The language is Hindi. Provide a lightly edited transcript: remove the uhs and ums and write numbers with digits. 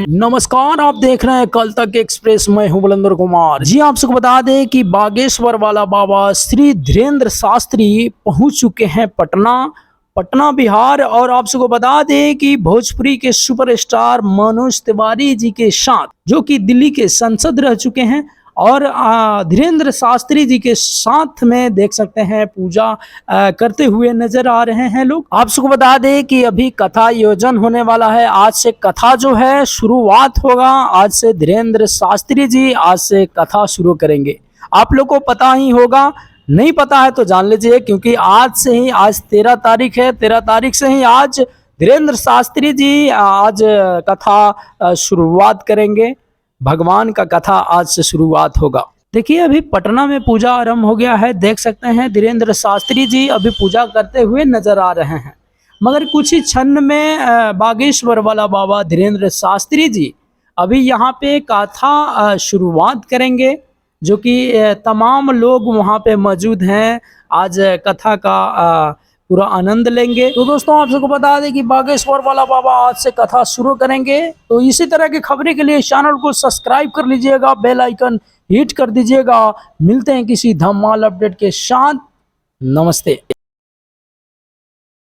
नमस्कार, आप देख रहे हैं कल तक एक्सप्रेस। मैं हूं बुलंदर कुमार। जी आपको बता दें कि बागेश्वर वाला बाबा श्री धीरेन्द्र शास्त्री पहुंच चुके हैं पटना बिहार। और आप सबको बता दें कि भोजपुरी के सुपरस्टार मनोज तिवारी जी के साथ, जो कि दिल्ली के सांसद रह चुके हैं, और धीरेन्द्र शास्त्री जी के साथ में देख सकते हैं पूजा करते हुए नजर आ रहे हैं लोग। आप सबको बता दें कि अभी कथा आयोजन होने वाला है। आज से कथा जो है शुरुआत होगा। आज से धीरेन्द्र शास्त्री जी आज से कथा शुरू करेंगे। आप लोग को पता ही होगा, नहीं पता है तो जान लीजिए, क्योंकि आज से ही, आज 13 तारीख है, 13 तारीख से ही आज धीरेन्द्र शास्त्री जी आज कथा शुरुआत करेंगे। भगवान का कथा आज से शुरुआत होगा। देखिए अभी पटना में पूजा आरंभ हो गया है। देख सकते हैं धीरेन्द्र शास्त्री जी अभी पूजा करते हुए नजर आ रहे हैं। मगर कुछ ही क्षण में बागेश्वर वाला बाबा धीरेन्द्र शास्त्री जी अभी यहाँ पे कथा शुरुआत करेंगे, जो कि तमाम लोग वहाँ पे मौजूद हैं, आज कथा का पूरा आनंद लेंगे। तो दोस्तों आप सबको बता दें कि बागेश्वर वाला बाबा आज से कथा शुरू करेंगे। तो इसी तरह की खबरें के लिए चैनल को सब्सक्राइब कर लीजिएगा, बेल आइकन हिट कर दीजिएगा। मिलते हैं किसी धमाल अपडेट के साथ। नमस्ते।